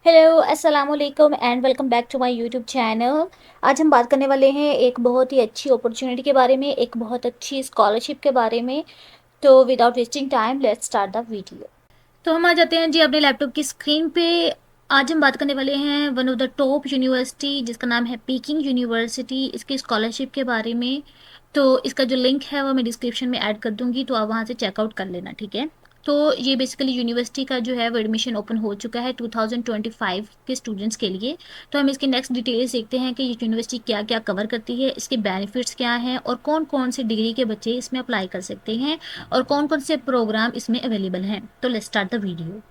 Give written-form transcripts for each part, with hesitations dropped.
Hello अस्सलाम वालेकुम and welcome back to my YouTube channel. आज हम बात करने वाले हैं एक बहुत ही अच्छी अपॉर्चुनिटी के बारे में, एक बहुत अच्छी स्कॉलरशिप के बारे में। तो without wasting time let's start the video. तो हम आ जाते हैं जी अपने लैपटॉप की स्क्रीन पे। आज हम बात करने वाले हैं one of the top university जिसका नाम है पीकिंग यूनिवर्सिटी, इसकी स्कॉलरशिप के बारे में। तो इसका जो लिंक है वो मैं डिस्क्रिप्शन में ऐड कर दूंगी, तो आप वहाँ से चेकआउट कर लेना, ठीक है। तो ये बेसिकली यूनिवर्सिटी का जो है वो एडमिशन ओपन हो चुका है 2025 के स्टूडेंट्स के लिए। तो हम इसकी नेक्स्ट डिटेल्स देखते हैं कि ये यूनिवर्सिटी क्या क्या कवर करती है, इसके बेनिफिट्स क्या हैं और कौन कौन से डिग्री के बच्चे इसमें अप्लाई कर सकते हैं और कौन कौन से प्रोग्राम इसमें अवेलेबल हैं। तो लेट्स स्टार्ट द वीडियो।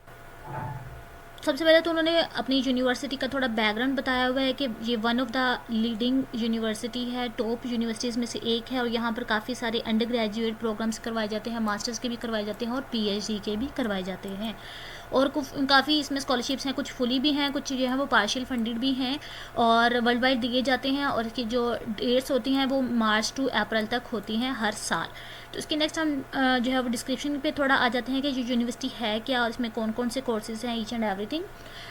सबसे पहले तो उन्होंने अपनी यूनिवर्सिटी का थोड़ा बैकग्राउंड बताया हुआ है कि ये one of the leading university है, टॉप यूनिवर्सिटीज़ में से एक है और यहाँ पर काफ़ी सारे अंडर ग्रेजुएट प्रोग्राम्स करवाए जाते हैं, मास्टर्स के भी करवाए जाते हैं और पीएचडी के भी करवाए जाते हैं। और काफ़ी इसमें स्कॉलरशिप्स हैं, कुछ फुली भी हैं, कुछ जो है वो पार्शियल फंडेड भी हैं और वर्ल्ड वाइड दिए जाते हैं। और इसकी जो डेट्स होती हैं वो मार्च टू अप्रैल तक होती हैं हर साल। तो इसके नेक्स्ट हम जो है वो डिस्क्रिप्शन पे थोड़ा आ जाते हैं कि ये यूनिवर्सिटी है क्या और इसमें कौन कौन से कोर्सेज हैं, ईच एंड एवरीथिंग।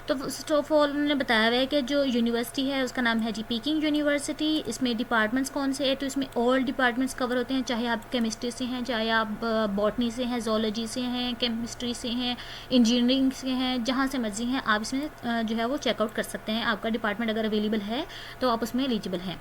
तो फर्स्ट ऑफ ऑल उन्होंने बताया हुआ है कि जो यूनिवर्सिटी है उसका नाम है जी पीकिंग यूनिवर्सिटी। इसमें डिपार्टमेंट्स कौन से हैं, तो इसमें ऑल डिपार्टमेंट्स कवर होते हैं, चाहे आप केमिस्ट्री से हैं, चाहे आप बॉटनी से हैं, जोलॉजी से हैं, केमिस्ट्री से हैं, इंजीनियरिंग से हैं, जहाँ से मर्जी हैं आप इसमें जो है वो चेकआउट कर सकते हैं। आपका डिपार्टमेंट अगर अवेलेबल है तो आप उसमें एलिजिबल हैं।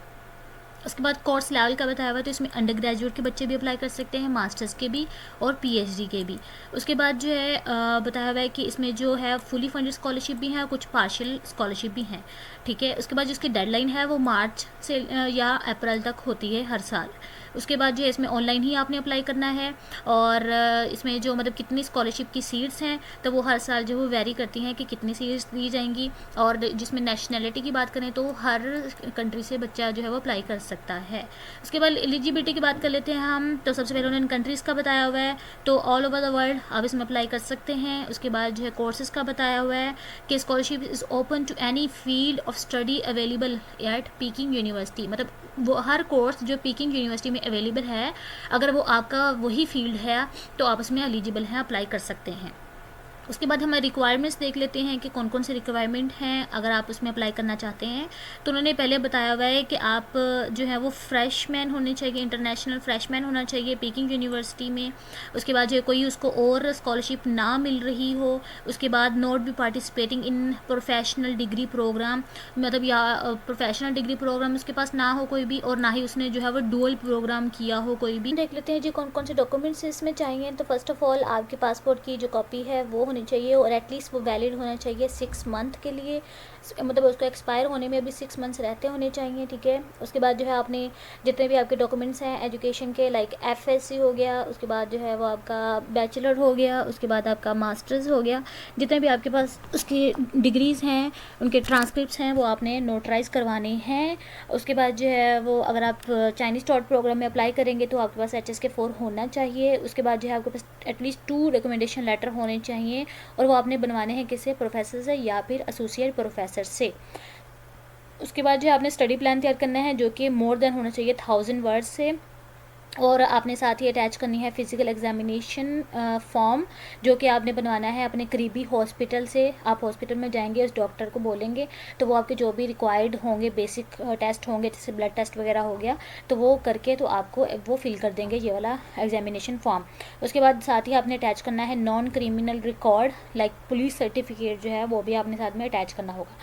उसके बाद कोर्स लेवल का बताया हुआ है, तो इसमें अंडर ग्रेजुएट के बच्चे भी अप्लाई कर सकते हैं, मास्टर्स के भी और पीएचडी के भी। उसके बाद जो है बताया हुआ है कि इसमें जो है फुली फंडेड स्कॉलरशिप भी है और कुछ पार्शियल स्कॉलरशिप भी हैं, ठीक है। उसके बाद जिसकी डेडलाइन है वो मार्च से या अप्रैल तक होती है हर साल। उसके बाद जो है इसमें ऑनलाइन ही आपने अप्लाई करना है और इसमें जो मतलब कितनी स्कॉलरशिप की सीट्स हैं तो वो हर साल जो वो वेरी करती हैं कि कितनी सीट्स दी जाएंगी। और जिसमें नेशनैलिटी की बात करें तो हर कंट्री से बच्चा जो है वो अप्लाई कर सकता है। उसके बाद एलिजिबिलिटी की बात कर लेते हैं हम। तो सबसे पहले उन्होंने कंट्रीज़ का बताया हुआ है, तो ऑल ओवर द वर्ल्ड आप इसमें अप्लाई कर सकते हैं। उसके बाद जो है कोर्सेज़ का बताया हुआ है कि scholarship is open to any field of study available at Peking University. मतलब वो हर कोर्स जो पीकिंग यूनिवर्सिटी में अवेलेबल है, अगर वो आपका वही फील्ड है तो आप उसमें एलिजिबल हैं, अप्लाई कर सकते हैं। उसके बाद हमें रिक्वायरमेंट्स देख लेते हैं कि कौन कौन से रिक्वायरमेंट हैं अगर आप उसमें अप्लाई करना चाहते हैं। तो उन्होंने पहले बताया हुआ है कि आप जो है वो फ्रेशमैन होने चाहिए, इंटरनेशनल फ्रेशमैन होना चाहिए पीकिंग यूनिवर्सिटी में। उसके बाद जो है कोई उसको और स्कॉलरशिप ना मिल रही हो। उसके बाद not be participating in professional degree program, मतलब या प्रोफेशनल डिग्री प्रोग्राम उसके पास ना हो कोई भी, और ना ही उसने जो है वो डुअल प्रोग्राम किया हो कोई भी। देख लेते हैं जी कौन कौन से डॉक्यूमेंट्स इसमें चाहिए। तो फर्स्ट ऑफ ऑल आपके पासपोर्ट की जो कॉपी है वो होनी चाहिए और एटलीस्ट वो वैलिड होना चाहिए 6 मंथ के लिए, मतलब उसको एक्सपायर होने में अभी 6 मंथ्स रहते होने चाहिए, ठीक है। उसके बाद जो है आपने जितने भी आपके डॉक्यूमेंट्स हैं एजुकेशन के, लाइक एफएससी हो गया, उसके बाद जो है वो आपका बैचलर हो गया, उसके बाद आपका मास्टर्स हो गया, जितने भी आपके पास उसकी डिग्रीज़ हैं उनके ट्रांसक्रिप्ट्स हैं वो आपने नोटराइज करवाने हैं। उसके बाद जो है वो अगर आप चाइनीज़ टॉट प्रोग्राम में अप्लाई करेंगे तो आपके पास HSK 4 होना चाहिए। उसके बाद जो है आपके पास एटलीस्ट 2 रिकमेंडेशन लेटर होने चाहिए और वो आपने बनवाने हैं किसी प्रोफेसर से या फिर एसोसिएट प्रोफेसर से। उसके बाद जो आपने स्टडी प्लान तैयार करना है जो कि मोर देन होना चाहिए 1000 वर्ड्स से, और आपने साथ ही अटैच करनी है फिज़िकल एग्जामिनेशन फॉर्म जो कि आपने बनवाना है अपने करीबी हॉस्पिटल से। आप हॉस्पिटल में जाएंगे, उस डॉक्टर को बोलेंगे तो वो आपके जो भी रिक्वायर्ड होंगे बेसिक टेस्ट होंगे, जैसे ब्लड टेस्ट वगैरह हो गया, तो वो करके तो आपको वो फिल कर देंगे ये वाला एग्जामिनेशन फॉर्म। उसके बाद साथ ही आपने अटैच करना है non criminal record, like police certificate जो है वो भी आपने साथ में अटैच करना होगा।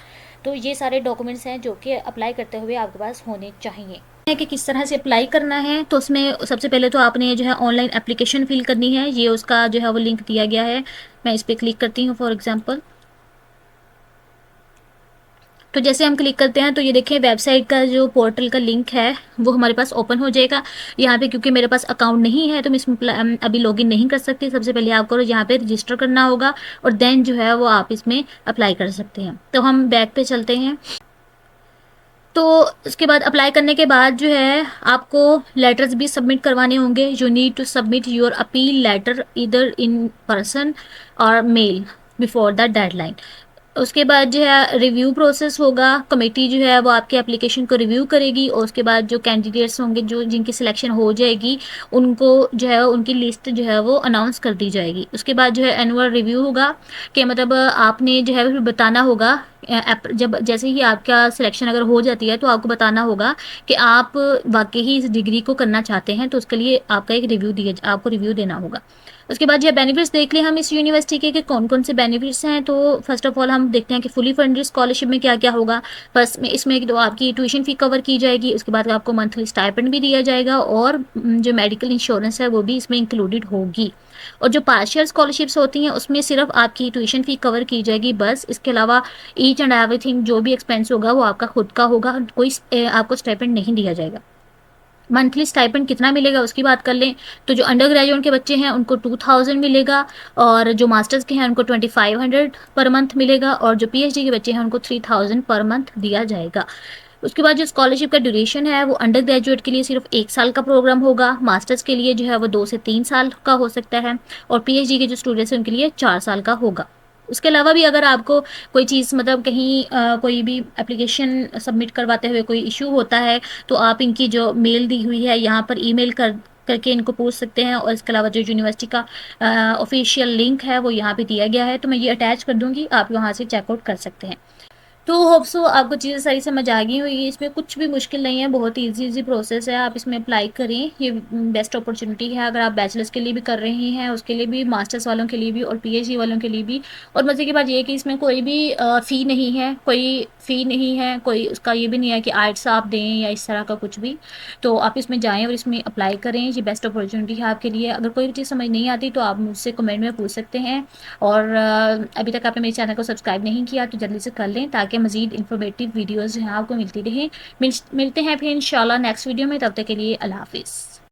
तो ये सारे डॉक्यूमेंट्स हैं जो कि अप्लाई करते हुए आपके पास होने चाहिए। है कि किस तरह से अप्लाई करना है, तो उसमें सबसे पहले तो आपने जो है ऑनलाइन एप्लीकेशन फिल करनी है। ये उसका जो है वो लिंक दिया गया है, मैं इस पर क्लिक करती हूँ फॉर एग्जांपल। तो जैसे हम क्लिक करते हैं तो ये देखिए वेबसाइट का जो पोर्टल का लिंक है वो हमारे पास ओपन हो जाएगा। यहाँ पे क्योंकि मेरे पास अकाउंट नहीं है तो मैं इसमें अभी लॉगिन नहीं कर सकती। सबसे पहले आपको यहाँ पे रजिस्टर करना होगा और देन जो है वो आप इसमें अप्लाई कर सकते हैं। तो हम बैक पे चलते हैं। तो उसके बाद अप्लाई करने के बाद जो है आपको लेटर्स भी सबमिट करवाने होंगे। You need to submit your appeal letter इधर इन पर्सन और मेल बिफोर द डेडलाइन। उसके बाद जो है रिव्यू प्रोसेस होगा, कमेटी जो है वो आपके एप्लीकेशन को रिव्यू करेगी और उसके बाद जो कैंडिडेट्स होंगे जो जिनकी सिलेक्शन हो जाएगी उनको जो है उनकी लिस्ट जो है वो अनाउंस कर दी जाएगी। उसके बाद जो है एनुअल रिव्यू होगा कि मतलब आपने जो है फिर बताना होगा जब जैसे ही आपका सिलेक्शन अगर हो जाती है तो आपको बताना होगा कि आप वाकई ही इस डिग्री को करना चाहते हैं, तो उसके लिए आपका एक रिव्यू दिया आपको रिव्यू देना होगा। उसके बाद ये बेनिफिट्स देख लें हम इस यूनिवर्सिटी के कि कौन कौन से बेनिफिट्स हैं। तो फर्स्ट ऑफ ऑल हम देखते हैं कि फुली फंडेड स्कॉलरशिप में क्या क्या होगा। फर्स्ट में इसमें एक तो आपकी ट्यूशन फ़ी कवर की जाएगी, उसके बाद आपको मंथली स्टाइपेंड भी दिया जाएगा और जो मेडिकल इंश्योरेंस है वो भी इसमें इंक्लूडेड होगी। और जो पार्शियल स्कॉलरशिप्स होती हैं उसमें सिर्फ आपकी ट्यूशन फ़ी कवर की जाएगी बस, इसके अलावा ईच एंड एवरीथिंग जो भी एक्सपेंस होगा वो आपका खुद का होगा, कोई आपको स्टाइपेंड नहीं दिया जाएगा। मंथली स्टाइपेंड कितना मिलेगा उसकी बात कर लें तो जो अंडर ग्रेजुएट के बच्चे हैं उनको 2000 मिलेगा और जो मास्टर्स के हैं उनको 2500 पर मंथ मिलेगा और जो पीएचडी के बच्चे हैं उनको 3000 पर मंथ दिया जाएगा। उसके बाद जो स्कॉलरशिप का ड्यूरेशन है वो अंडर ग्रेजुएट के लिए सिर्फ 1 साल का प्रोग्राम होगा, मास्टर्स के लिए जो है वो 2 से 3 साल का हो सकता है और पीएचडी के जो स्टूडेंट्स हैं उनके लिए 4 साल का होगा। उसके अलावा भी अगर आपको कोई चीज़ मतलब कहीं कोई भी एप्लीकेशन सबमिट करवाते हुए कोई इशू होता है तो आप इनकी जो मेल दी हुई है यहाँ पर ईमेल करके इनको पूछ सकते हैं। और इसके अलावा जो यूनिवर्सिटी का ऑफिशियल लिंक है वो यहाँ पे दिया गया है, तो मैं ये अटैच कर दूँगी, आप वहाँ से चेकआउट कर सकते हैं। तो होप सो आपको चीज़ें सारी समझ आ गई होगी। इसमें कुछ भी मुश्किल नहीं है, बहुत ईजी प्रोसेस है, आप इसमें अप्लाई करें। ये बेस्ट अपॉर्चुनिटी है अगर आप बैचलर्स के लिए भी कर रहे हैं, उसके लिए भी, मास्टर्स वालों के लिए भी और पीएचडी वालों के लिए भी। और मज़े की बात ये है कि इसमें कोई भी फ़ी नहीं है, कोई फ़ी नहीं है, कोई उसका ये भी नहीं है कि आइट्स आप दें या इस तरह का कुछ भी। तो आप इसमें जाएँ और इसमें अप्लाई करें, ये बेस्ट अपॉर्चुनिटी है आपके लिए। अगर कोई भी चीज़ समझ नहीं आती तो आप मुझसे कमेंट में पूछ सकते हैं और अभी तक आपने मेरे चैनल को सब्सक्राइब नहीं किया तो जल्दी से कर लें ताकि मज़ीद इन्फॉर्मेटिव वीडियोज़ जो हैं आपको मिलती रहें। मिलते हैं फिर इंशाल्लाह नेक्स्ट वीडियो में, तब तक के लिए अल्लाह हाफ़िज़।